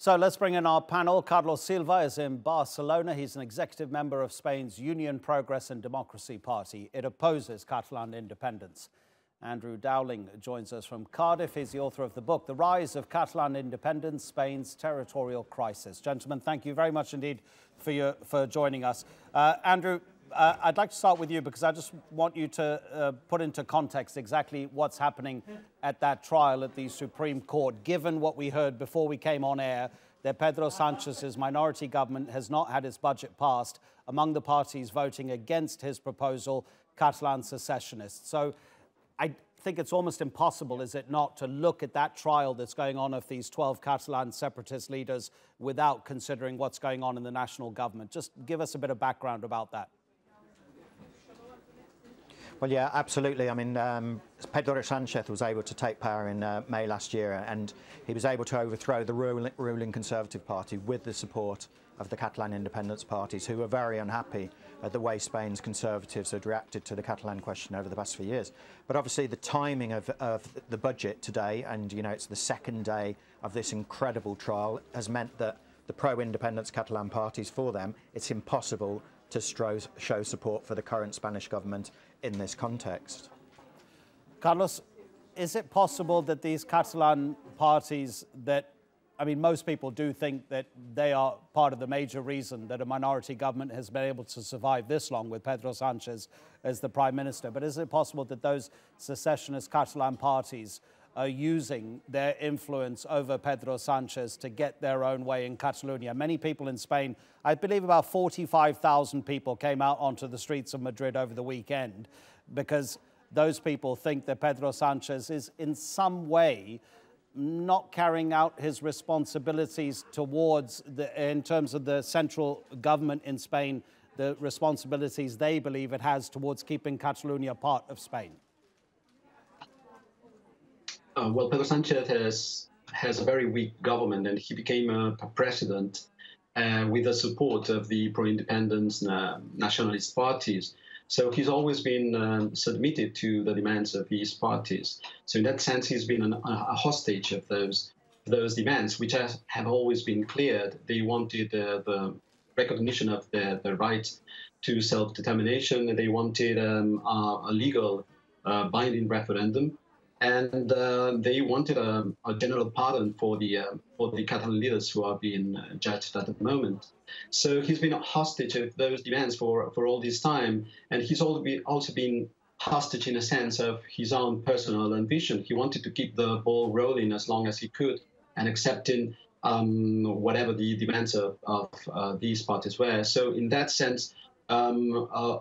So let's bring in our panel. Carlos Silva is in Barcelona. He's an executive member of Spain's Union, Progress and Democracy Party. It opposes Catalan independence. Andrew Dowling joins us from Cardiff. He's the author of the book, The Rise of Catalan Independence, Spain's Territorial Crisis. Gentlemen, thank you very much indeed for joining us. Andrew, I'd like to start with you because I just want you to put into context exactly what's happening at that trial at the Supreme Court, given what we heard before we came on air, that Pedro Sanchez's minority government has not had its budget passed, among the parties voting against his proposal, Catalan secessionists. So I think it's almost impossible, is it not, to look at that trial that's going on of these 12 Catalan separatist leaders without considering what's going on in the national government. Just give us a bit of background about that. Well, yeah, absolutely. I mean, Pedro Sanchez was able to take power in May last year, and he was able to overthrow the ruling Conservative Party with the support of the Catalan independence parties, who were very unhappy at the way Spain's Conservatives had reacted to the Catalan question over the past few years. But obviously the timing of the budget today, and, you know, it's the second day of this incredible trial, has meant that the pro-independence Catalan parties, for them, it's impossible to show support for the current Spanish government in this context. Carlos, is it possible that these Catalan parties that, I mean, most people do think that they are part of the major reason that a minority government has been able to survive this long with Pedro Sanchez as the Prime Minister, but is it possible that those secessionist Catalan parties are using their influence over Pedro Sanchez to get their own way in Catalonia? Many people in Spain, I believe about 45,000 people came out onto the streets of Madrid over the weekend because those people think that Pedro Sanchez is in some way not carrying out his responsibilities towards, in terms of the central government in Spain, the responsibilities they believe it has towards keeping Catalonia part of Spain. Well, Pedro Sanchez has a very weak government, and he became a president with the support of the pro-independence nationalist parties. So he's always been submitted to the demands of these parties. So in that sense, he's been a hostage of those demands, which have always been cleared. They wanted the recognition of the right to self-determination. They wanted a legal binding referendum. And they wanted a general pardon for the Catalan leaders who are being judged at the moment. So he's been a hostage of those demands for all this time, and he's also been hostage in a sense of his own personal ambition. He wanted to keep the ball rolling as long as he could, and accepting whatever the demands of these parties were. So in that sense, a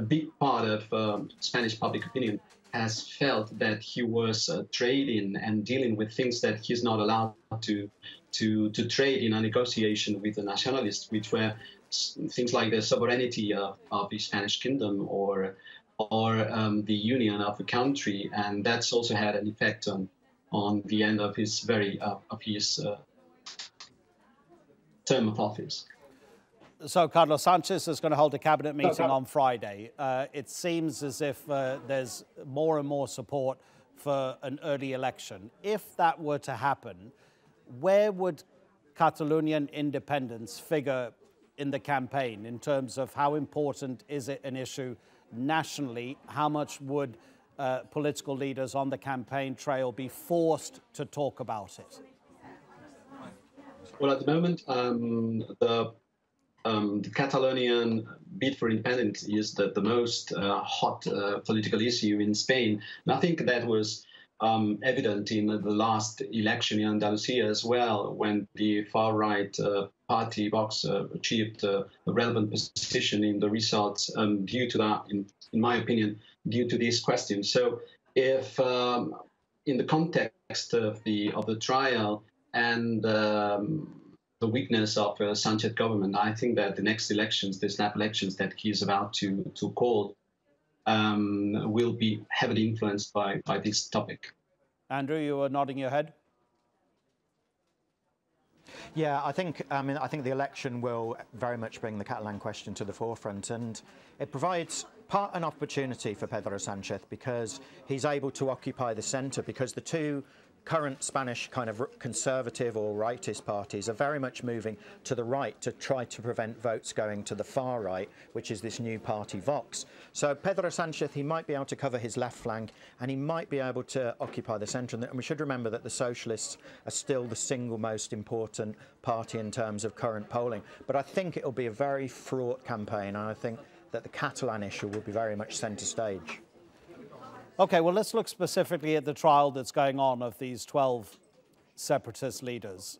big part of Spanish public opinion has felt that he was trading and dealing with things that he's not allowed to trade in a negotiation with the nationalists, which were things like the sovereignty of the Spanish kingdom or the union of the country, and that's also had an effect on the end of his term of office. So Carlos, Sanchez is going to hold a cabinet meeting on Friday. It seems as if there's more and more support for an early election. If that were to happen, where would Catalonian independence figure in the campaign in terms of how important is it an issue nationally? How much would political leaders on the campaign trail be forced to talk about it? Well, at the moment, the Catalonian bid for independence is the most hot political issue in Spain. And I think that was evident in the last election in Andalusia as well, when the far-right party, Vox, achieved a relevant position in the results due to that, in my opinion, due to this question. So if in the context of the trial and the weakness of Sanchez government, I think that the next elections, the snap elections that he is about to call, will be heavily influenced by this topic. Andrew, you were nodding your head. Yeah, I think the election will very much bring the Catalan question to the forefront, and it provides an opportunity for Pedro Sanchez because he's able to occupy the centre, because the two current Spanish kind of conservative or rightist parties are very much moving to the right to try to prevent votes going to the far right, which is this new party Vox. So Pedro Sánchez, he might be able to cover his left flank and he might be able to occupy the centre. And we should remember that the Socialists are still the single most important party in terms of current polling. But I think it'll be a very fraught campaign, and I think that the Catalan issue will be very much centre stage. OK, well, let's look specifically at the trial that's going on of these 12 separatist leaders.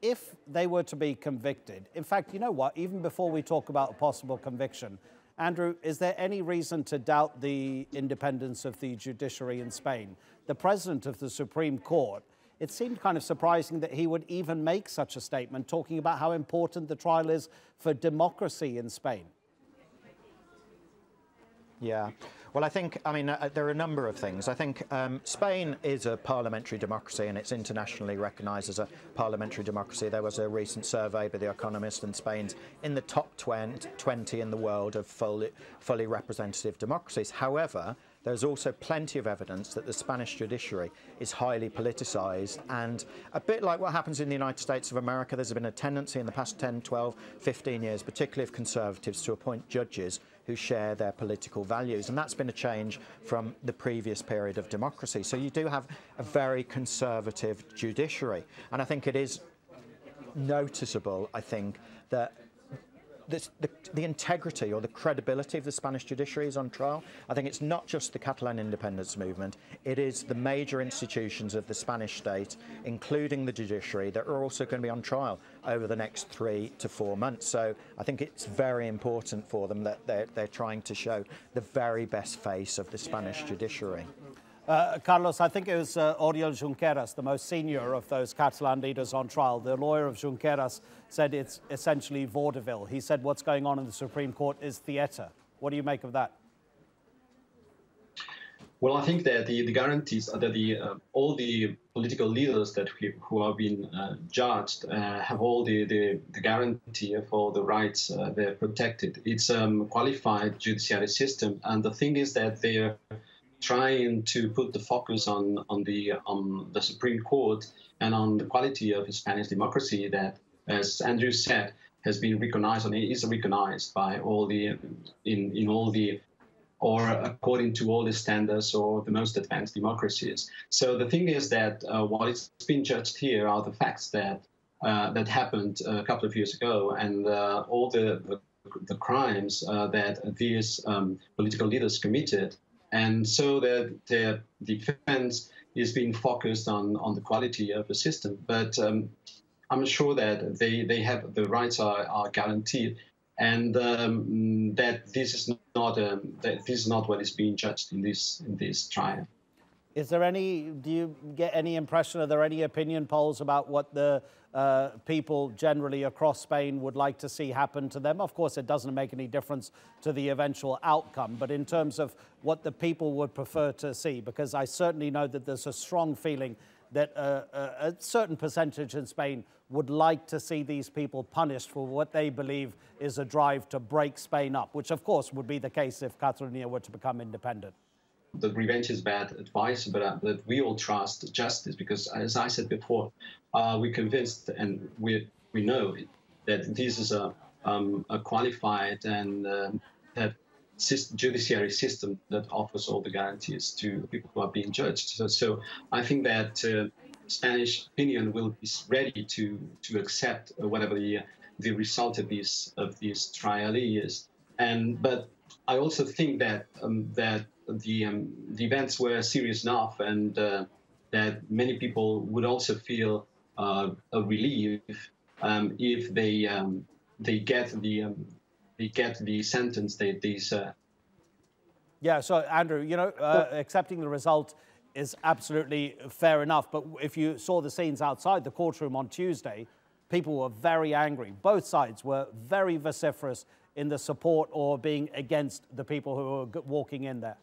If they were to be convicted, in fact, you know what, even before we talk about a possible conviction, Andrew, is there any reason to doubt the independence of the judiciary in Spain? The president of the Supreme Court, it seemed kind of surprising that he would even make such a statement, talking about how important the trial is for democracy in Spain. Yeah. Well, I think, there are a number of things. I think Spain is a parliamentary democracy and it's internationally recognised as a parliamentary democracy. There was a recent survey by The Economist, and Spain's in the top 20 in the world of fully representative democracies. However, there's also plenty of evidence that the Spanish judiciary is highly politicised, and a bit like what happens in the United States of America, there's been a tendency in the past 10, 12, 15 years, particularly of conservatives, to appoint judges who share their political values. And that's been a change from the previous period of democracy. So you do have a very conservative judiciary. And I think it is noticeable, I think, that the integrity or the credibility of the Spanish judiciary is on trial. I think it's not just the Catalan independence movement, it is the major institutions of the Spanish state, including the judiciary, that are also going to be on trial over the next 3 to 4 months. So I think it's very important for them that they're trying to show the very best face of the Spanish judiciary. Carlos, I think it was Oriol Junqueras, the most senior of those Catalan leaders on trial. The lawyer of Junqueras said it's essentially vaudeville. He said what's going on in the Supreme Court is theatre. What do you make of that? Well, I think that the guarantees that all the political leaders who have been judged have all the guarantee of all the rights they're protected. It's a qualified judiciary system, and the thing is that they're trying to put the focus on the Supreme Court and on the quality of Spanish democracy that, as Andrew said, has been recognized and is recognized by all the or according to all the standards or the most advanced democracies. So the thing is that what is being judged here are the facts that happened a couple of years ago, and all the crimes that these political leaders committed. And so the defense is being focused on the quality of the system. But I'm sure that they have the rights are guaranteed, and that this is not what is being judged in this trial. Is there any? Do you get any impression? Are there any opinion polls about what the people generally across Spain would like to see happen to them? Of course, it doesn't make any difference to the eventual outcome, but in terms of what the people would prefer to see, because I certainly know that there's a strong feeling that a certain percentage in Spain would like to see these people punished for what they believe is a drive to break Spain up, which of course would be the case if Catalonia were to become independent. The revenge is bad advice, but we all trust justice because, as I said before, we're convinced and we know that this is a qualified and that judiciary system that offers all the guarantees to the people who are being judged. So I think that Spanish opinion will be ready to accept whatever the result of this trial is. But I also think that the events were serious enough, and that many people would also feel a relief if they get the sentence they deserve. Yeah. So Andrew, accepting the result is absolutely fair enough. But if you saw the scenes outside the courtroom on Tuesday, people were very angry. Both sides were very vociferous in the support or being against the people who were walking in there.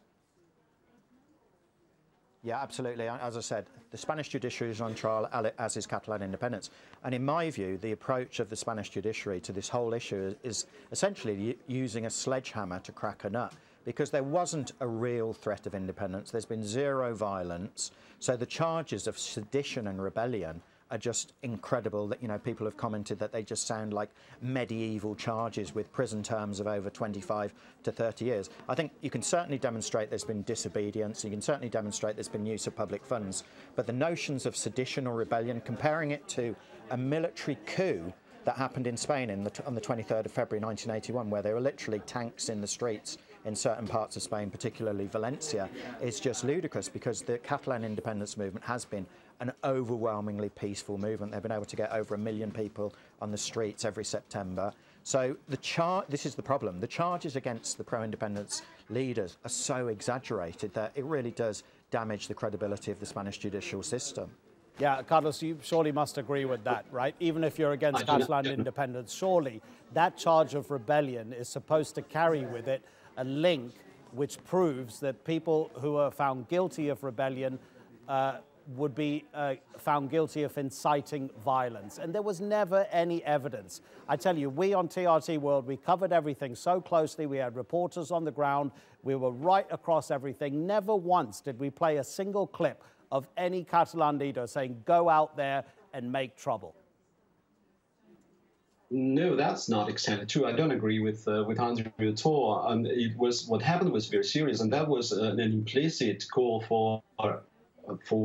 Yeah, absolutely. As I said, the Spanish judiciary is on trial, as is Catalan independence. And in my view, the approach of the Spanish judiciary to this whole issue is essentially using a sledgehammer to crack a nut. because there wasn't a real threat of independence. There's been zero violence. So the charges of sedition and rebellion are just incredible. That, you know, people have commented that they just sound like medieval charges with prison terms of over 25 to 30 years. I think you can certainly demonstrate there's been disobedience, you can certainly demonstrate there's been use of public funds, but the notions of sedition or rebellion, comparing it to a military coup that happened in Spain on the 23rd of February 1981, where there were literally tanks in the streets in certain parts of Spain, particularly Valencia, is just ludicrous, because the Catalan independence movement has been an overwhelmingly peaceful movement. They've been able to get over 1 million people on the streets every September. So this is the problem. The charges against the pro-independence leaders are so exaggerated that it really does damage the credibility of the Spanish judicial system. Yeah, Carlos, you surely must agree with that, right? Even if you're against Catalan independence, surely that charge of rebellion is supposed to carry with it a link which proves that people who are found guilty of rebellion would be found guilty of inciting violence. And there was never any evidence. I tell you, we on TRT World, we covered everything so closely. We had reporters on the ground. We were right across everything. Never once did we play a single clip of any Catalan leader saying, go out there and make trouble. No, that's not exactly true. I don't agree with Andrew at all. What happened was very serious, and that was an implicit call for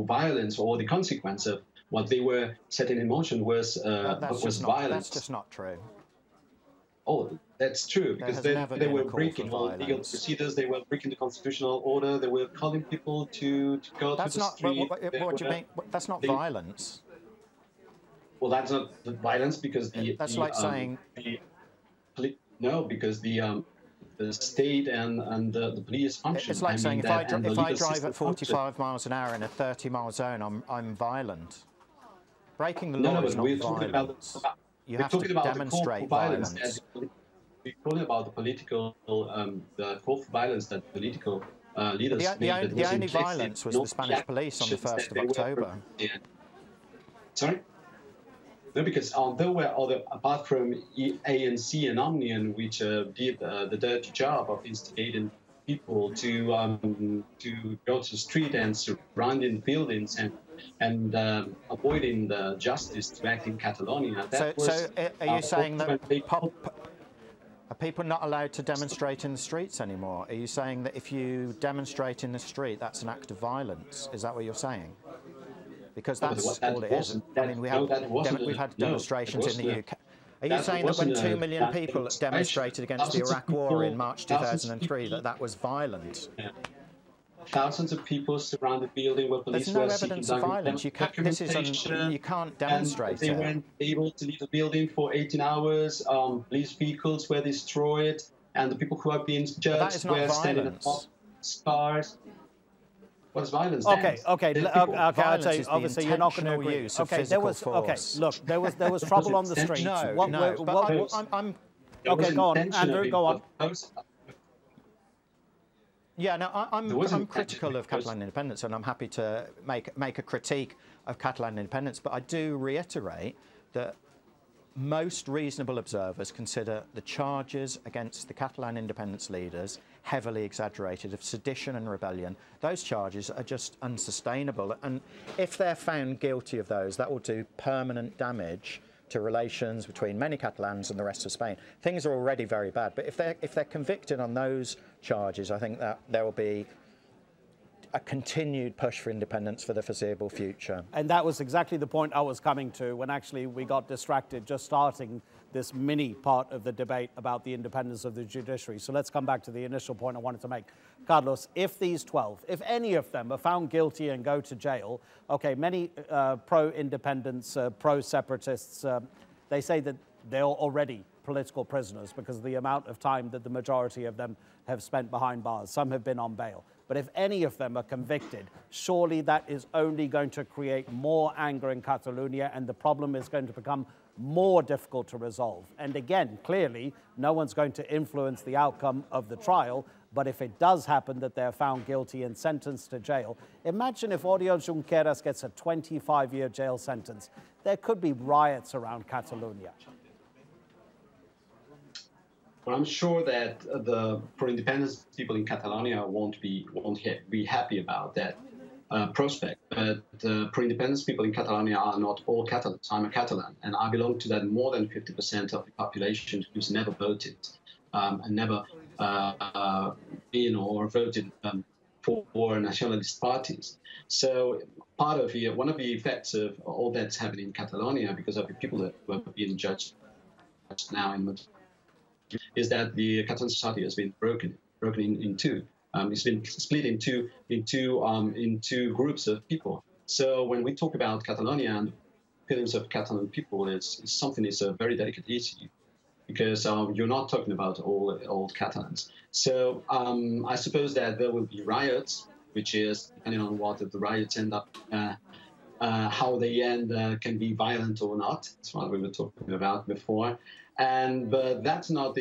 violence, or the consequence of what they were setting in motion was violence. That's just not true. Oh, that's true, because they were breaking all legal procedures, they were breaking the constitutional order, they were calling people to go to the street. What do you mean? That's not violence. Well, that's not the violence, because that's like saying no, because the state and the police function. It's like saying if I drive at 45 miles an hour in a 30-mile zone, I'm violent. Breaking the law is not violence. You have to demonstrate violence. We're talking about the political, the call for violence that political leaders made. The only violence was the Spanish police on the 1st of October. Sorry? No, because there were other, apart from ANC and Omnium, which did the dirty job of instigating people to go to the street and surrounding buildings and avoiding the justice to act in Catalonia. So are you saying that are people not allowed to demonstrate in the streets anymore? Are you saying that if you demonstrate in the street, that's an act of violence? Is that what you're saying? Because that's all it is. I mean, we've had demonstrations in the UK. Are you saying that when 2 million people demonstrated against the Iraq War in March 2003, that was violent? Thousands of people surround the building where police were seeking violence. You can't demonstrate They weren't able to leave the building for 18 hours. Police vehicles were destroyed, and the people who are being judged were standing at cars. What's violence? Okay. I'll tell you. Obviously, you're not going to agree. Okay, there was. Okay, look, there was trouble on the streets. Okay, go on, Andrew. Go on. Yeah, no, I'm critical of Catalan independence, and I'm happy to make a critique of Catalan independence. But I do reiterate that most reasonable observers consider the charges against the Catalan independence leaders heavily exaggerated, of sedition and rebellion. Those charges are just unsustainable. And if they're found guilty of those, that will do permanent damage to relations between many Catalans and the rest of Spain. Things are already very bad. But if they're convicted on those charges, I think that there will be a continued push for independence for the foreseeable future. And that was exactly the point I was coming to when actually we got distracted just starting this mini part of the debate about the independence of the judiciary. So let's come back to the initial point I wanted to make. Carlos, if these 12, if any of them are found guilty and go to jail, okay, many pro-independence, pro-separatists, they say that they're already political prisoners because of the amount of time that the majority of them have spent behind bars. Some have been on bail. But if any of them are convicted, surely that is only going to create more anger in Catalonia, and the problem is going to become more difficult to resolve. And again, clearly, no one's going to influence the outcome of the trial, but if it does happen that they're found guilty and sentenced to jail, imagine if Oriol Junqueras gets a 25-year jail sentence. There could be riots around Catalonia. Well, I'm sure that the pro-independence people in Catalonia won't be happy about that prospect. But the pro-independence people in Catalonia are not all Catalans. I'm a Catalan, and I belong to that more than 50% of the population who's never voted and never been or voted for nationalist parties. So one of the effects of all that's happening in Catalonia, because of the people that were being judged now in Madrid, is that the Catalan society has been broken in two. It's been split into groups of people. So when we talk about Catalonia and the feelings of Catalan people, it's something that's a very delicate issue, because you're not talking about all Catalans. So I suppose that there will be riots, which is, depending on what the riots end up, how they end can be violent or not. That's what we were talking about before. But that's not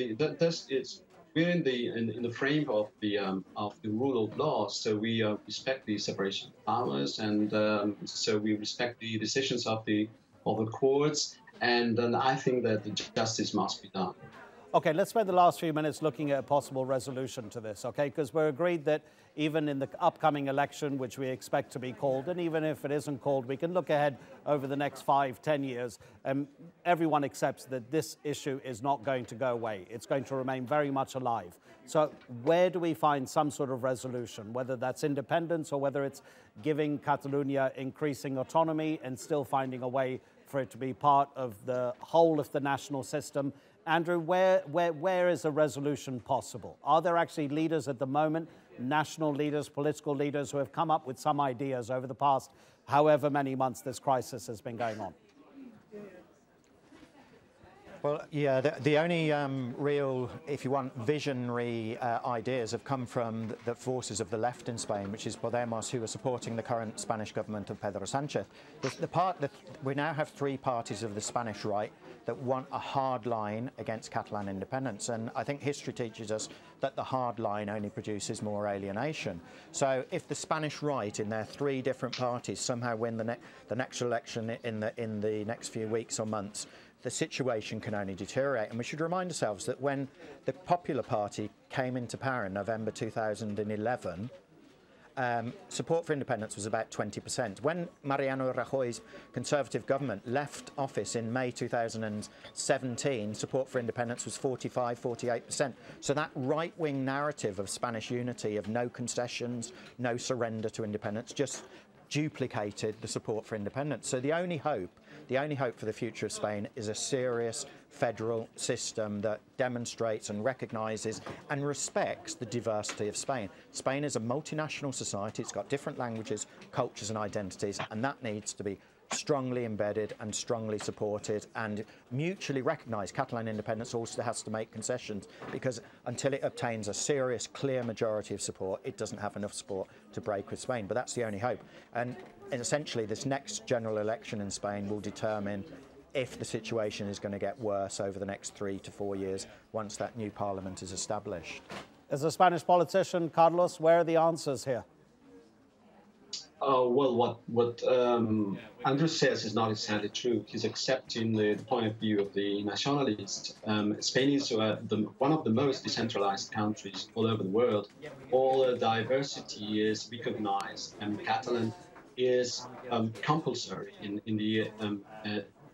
we're in the frame of the rule of law, so we respect the separation of powers, and so we respect the decisions of the courts, and then I think that the justice must be done. Okay, let's spend the last few minutes looking at a possible resolution to this, okay? Because we're agreed that even in the upcoming election, which we expect to be called, and even if it isn't called, we can look ahead over the next 5-10 years. Everyone accepts that this issue is not going to go away. It's going to remain very much alive. So where do we find some sort of resolution, whether that's independence or whether it's giving Catalonia increasing autonomy and still finding a way for it to be part of the whole of the national system? Andrew, where is a resolution possible? Are there actually leaders at the moment, national leaders, political leaders, who have come up with some ideas over the past however many months this crisis has been going on? Well, yeah, the only real, if you want, visionary ideas have come from the forces of the left in Spain, which is Podemos, who are supporting the current Spanish government of Pedro Sánchez. We now have three parties of the Spanish right that want a hard line against Catalan independence, and I think history teaches us that the hard line only produces more alienation. So if the Spanish right, in their three different parties, somehow win the next election in the next few weeks or months, the situation can only deteriorate. And we should remind ourselves that when the Popular Party came into power in November 2011, support for independence was about 20%. When Mariano Rajoy's Conservative government left office in May 2017, support for independence was 45–48%. So that right-wing narrative of Spanish unity, of no concessions, no surrender to independence, just duplicated the support for independence. So the only hope for the future of Spain is a serious federal system that demonstrates and recognises and respects the diversity of Spain. Spain is a multinational society. It's got different languages, cultures and identities, and that needs to be strongly embedded and strongly supported and mutually recognised. Catalan independence also has to make concessions, because until it obtains a serious, clear majority of support, it doesn't have enough support to break with Spain. But that's the only hope. And essentially, this next general election in Spain will determine if the situation is going to get worse over the next 3 to 4 years once that new parliament is established. As a Spanish politician, Carlos, where are the answers here? Well, what Andrew says is not exactly true. He's accepting the point of view of the nationalists. Spain is one of the most decentralized countries all over the world. All diversity is recognized, and Catalan is compulsory in the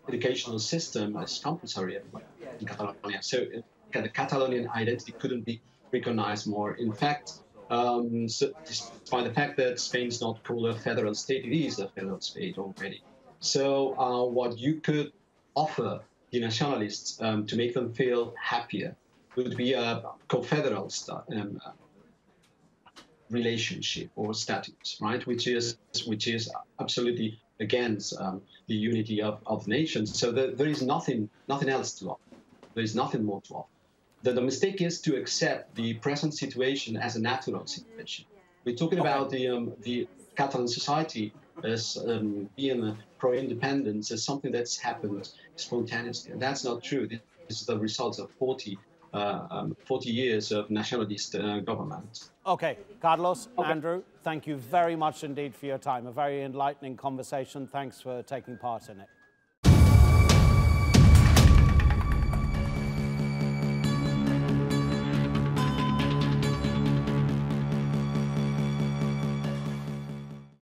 educational system. It's compulsory everywhere in Catalonia. So the Catalonian identity couldn't be recognized more. In fact, so despite the fact that Spain is not called a federal state, it is a federal state already. So what you could offer the nationalists to make them feel happier would be a confederal relationship or status, right? Which is absolutely against the unity of nations. So there is nothing else to offer. There is nothing more to offer. The mistake is to accept the present situation as a natural situation. We're talking about the Catalan society as being pro-independence as something that's happened spontaneously. And that's not true. This is the result of 40 years of nationalist government. Okay, Carlos, Andrew, thank you very much indeed for your time. A very enlightening conversation. Thanks for taking part in it.